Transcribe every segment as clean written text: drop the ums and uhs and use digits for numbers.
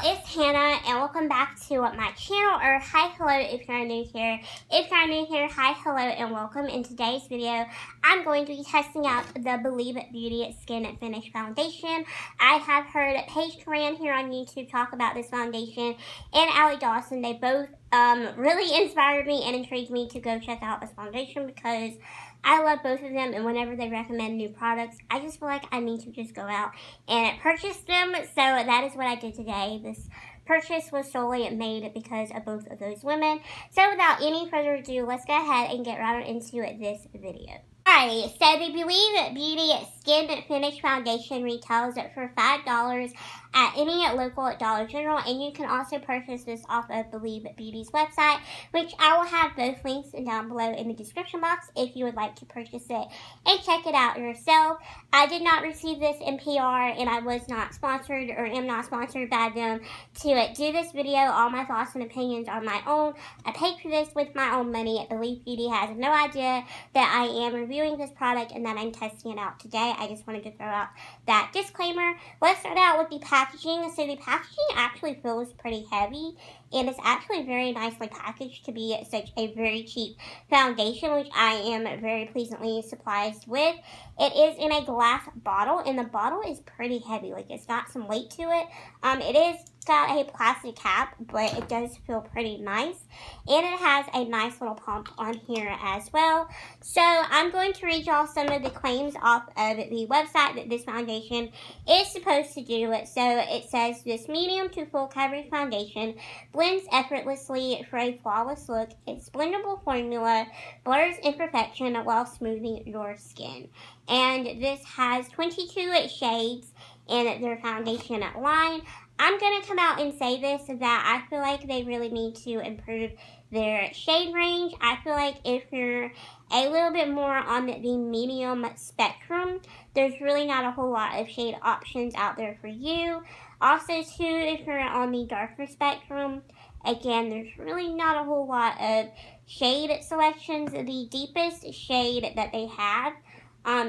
it's Hannah, and welcome back to my channel, or hi, hello if you're new here. If you're new here, hi, hello, and welcome. In today's video, I'm going to be testing out the Believe Beauty Skin Finish Foundation. I have heard Paige Coran here on YouTube talk about this foundation, and Allie Dawson. They both really inspired me and intrigued me to go check out this foundation because I love both of them, and whenever they recommend new products, I just feel like I need to just go out and purchase them. So that is what I did today. This purchase was solely made because of both of those women. So without any further ado, let's go ahead and get right into this video. Alrighty, so the Believe Beauty Skin Finish Foundation retails for $5 at any local Dollar General, and you can also purchase this off of Believe Beauty's website, which I will have both links down below in the description box if you would like to purchase it and check it out yourself. I did not receive this in PR, and I was not sponsored or am not sponsored by them to do this video. All my thoughts and opinions are my own. I paid for this with my own money. Believe Beauty has no idea that I am reviewing this product and that I'm testing it out today. I just wanted to throw out that disclaimer. Let's start out with the packaging. So the packaging actually feels pretty heavy, and it's actually very nicely packaged to be such a very cheap foundation, which I am very pleasantly surprised with. It is in a glass bottle, and the bottle is pretty heavy. Like, it's got some weight to it. It is got a plastic cap, but it does feel pretty nice, and it has a nice little pump on here as well. So I'm going to read y'all some of the claims off of the website that this foundation is supposed to do. So it says, this medium to full coverage foundation blends effortlessly for a flawless look. Its blendable formula blurs imperfection while smoothing your skin. And this has 22 shades in their foundation line. I'm going to come out and say this, that I feel like they really need to improve their shade range. I feel like if you're a little bit more on the medium spectrum, there's really not a whole lot of shade options out there for you. Also, too, if you're on the darker spectrum, again, there's really not a whole lot of shade selections. The deepest shade that they have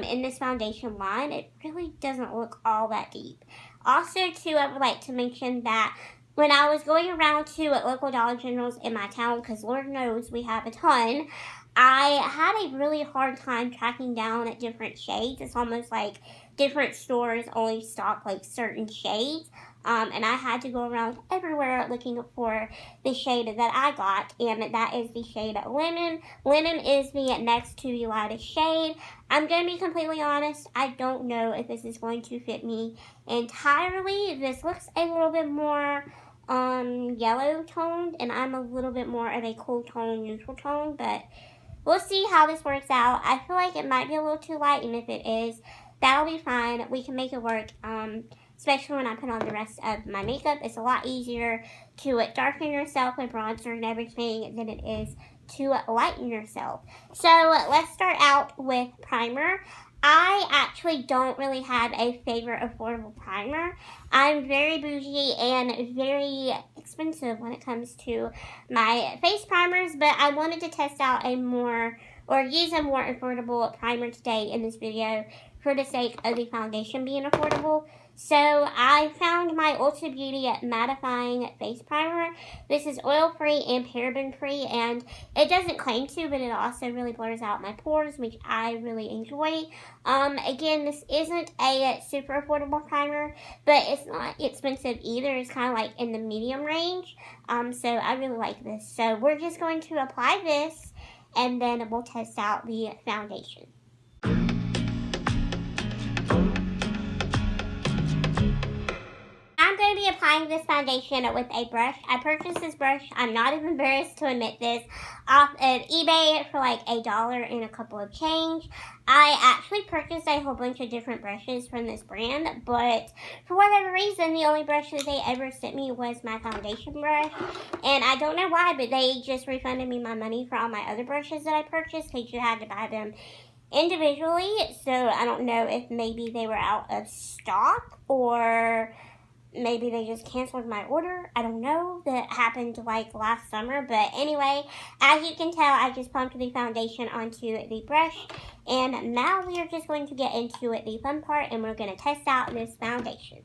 in this foundation line, it really doesn't look all that deep. Also, too, I would like to mention that when I was going around to local Dollar Generals in my town, because Lord knows we have a ton, I had a really hard time tracking down at different shades. It's almost like different stores only stock like certain shades. And I had to go around everywhere looking for the shade that I got, and that is the shade Lemon. Lemon is the next to the lightest shade. I'm going to be completely honest, I don't know if this is going to fit me entirely. This looks a little bit more yellow toned, and I'm a little bit more of a cool tone, neutral tone, but we'll see how this works out. I feel like it might be a little too light, and if it is, that'll be fine. We can make it work. Especially when I put on the rest of my makeup. It's a lot easier to darken yourself with bronzer and everything than it is to lighten yourself. So let's start out with primer. I actually don't really have a favorite affordable primer. I'm very bougie and very expensive when it comes to my face primers, but I wanted to test out use a more affordable primer today in this video for the sake of the foundation being affordable. So I found my Ulta Beauty Mattifying Face Primer. This is oil-free and paraben-free, and it doesn't claim to, but it also really blurs out my pores, which I really enjoy. Again, this isn't a super affordable primer, but it's not expensive either. It's kind of like in the medium range, so I really like this. So we're just going to apply this, and then we'll test out the foundation. I'm going to be applying this foundation with a brush. I purchased this brush, I'm not even embarrassed to admit this, off of eBay for like $1 and a couple of change. I actually purchased a whole bunch of different brushes from this brand, but for whatever reason, the only brush that they ever sent me was my foundation brush. And I don't know why, but they just refunded me my money for all my other brushes that I purchased, because you had to buy them individually. So I don't know if maybe they were out of stock, or maybe they just canceled my order. I don't know. That happened like last summer. But anyway, as you can tell, I just pumped the foundation onto the brush. And now we are just going to get into the fun part, and we're going to test out this foundation.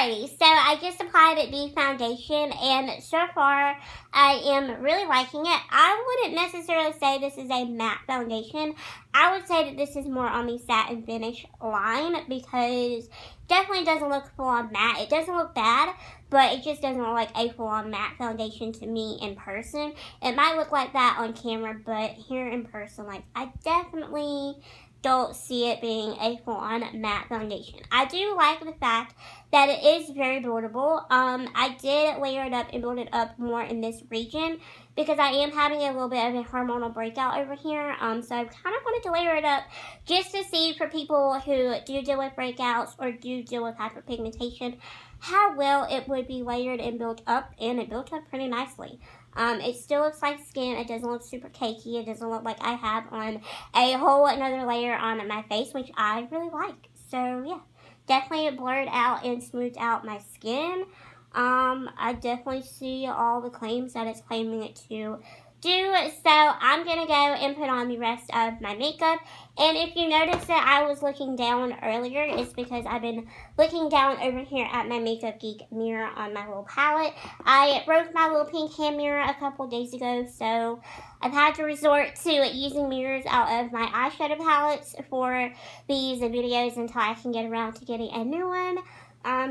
Alrighty, so I just applied the foundation, and so far I am really liking it. I wouldn't necessarily say this is a matte foundation. I would say that this is more on the satin finish line, because definitely doesn't look full on matte. It doesn't look bad, but it just doesn't look like a full on matte foundation to me in person. It might look like that on camera, but here in person, like, I definitely don't see it being a full-on matte foundation. I do like the fact that it is very buildable. I did layer it up and build it up more in this region because I am having a little bit of a hormonal breakout over here. So I kind of wanted to layer it up just to see, for people who do deal with breakouts or do deal with hyperpigmentation, how well it would be layered and built up, and it built up pretty nicely. It still looks like skin. It doesn't look super cakey. It doesn't look like I have on a whole another layer on my face, which I really like. So yeah, definitely blurred out and smoothed out my skin. I definitely see all the claims that it's claiming it to do. So I'm going to go and put on the rest of my makeup. And if you notice that I was looking down earlier, it's because I've been looking down over here at my Makeup Geek mirror on my little palette. I broke my little pink hand mirror a couple days ago, so I've had to resort to using mirrors out of my eyeshadow palettes for these videos until I can get around to getting a new one.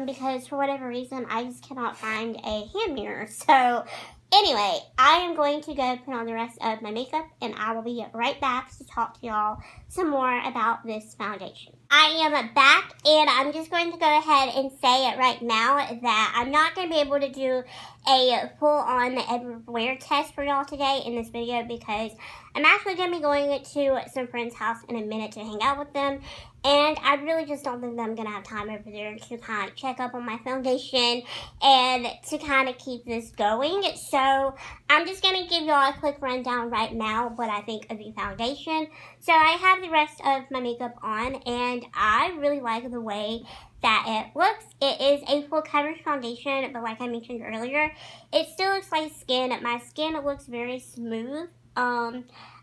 Because for whatever reason, I just cannot find a hand mirror. So anyway, I am going to go put on the rest of my makeup, and I will be right back to talk to y'all some more about this foundation. I am back, and I'm just going to go ahead and say it right now that I'm not going to be able to do a full-on everywhere test for y'all today in this video, because I'm actually going to be going to some friend's house in a minute to hang out with them, and I really just don't think that I'm going to have time over there to kind of check up on my foundation and to kind of keep this going. So I'm just going to give y'all a quick rundown right now what I think of the foundation. So I have the rest of my makeup on, and I really like the way that it looks. It is a full coverage foundation, but like I mentioned earlier, it still looks like skin. My skin looks very smooth.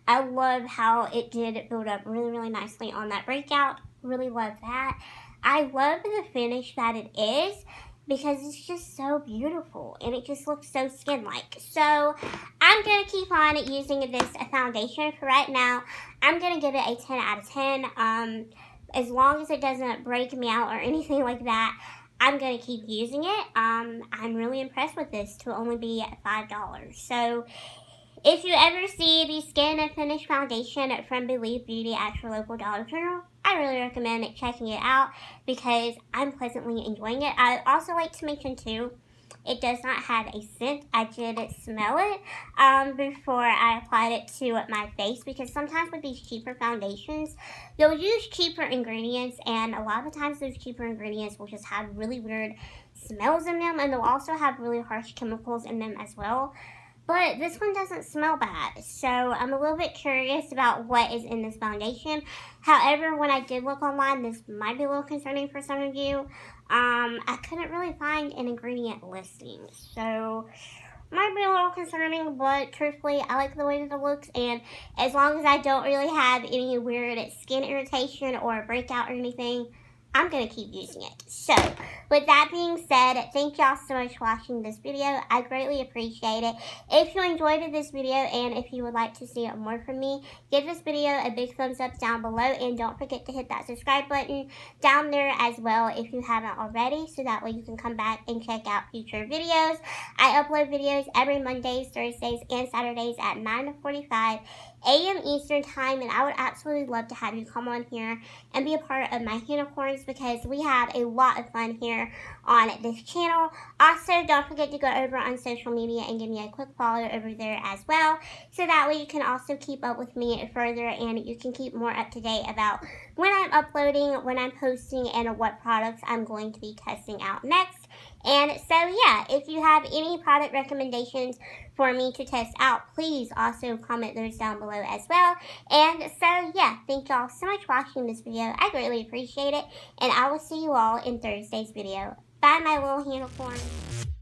I love how it did build up really, really nicely on that breakout. Really love that. I love the finish that it is, because it's just so beautiful and it just looks so skin-like. So I'm going to keep on using this foundation for right now. I'm going to give it a 10 out of 10. As long as it doesn't break me out or anything like that, I'm going to keep using it. I'm really impressed with this to only be $5. So if you ever see the Skin and Finish Foundation from Believe Beauty at your local Dollar General, I really recommend checking it out because I'm pleasantly enjoying it. I also like to mention too, it does not have a scent. I did smell it before I applied it to my face, because sometimes with these cheaper foundations, you'll use cheaper ingredients, and a lot of the times those cheaper ingredients will just have really weird smells in them, and they'll also have really harsh chemicals in them as well. But this one doesn't smell bad, so I'm a little bit curious about what is in this foundation. However, when I did look online, this might be a little concerning for some of you. I couldn't really find an ingredient listing, so might be a little concerning, but truthfully, I like the way that it looks, and as long as I don't really have any weird skin irritation or breakout or anything, I'm going to keep using it. So, with that being said, thank y'all so much for watching this video. I greatly appreciate it. If you enjoyed this video and if you would like to see more from me, give this video a big thumbs up down below, and don't forget to hit that subscribe button down there as well if you haven't already, so that way you can come back and check out future videos. I upload videos every Mondays, Thursdays, and Saturdays at 9:45 a.m. Eastern Time, and I would absolutely love to have you come on here and be a part of my unicorns, because we have a lot of fun here on this channel. Also, don't forget to go over on social media and give me a quick follow over there as well, so that way you can also keep up with me further, and you can keep more up to date about when I'm uploading, when I'm posting, and what products I'm going to be testing out next. And so yeah, if you have any product recommendations for me to test out, please also comment those down below as well. And so yeah, thank y'all so much for watching this video. I greatly appreciate it, and I will see you all in Thursday's video. Bye, my little unicorn.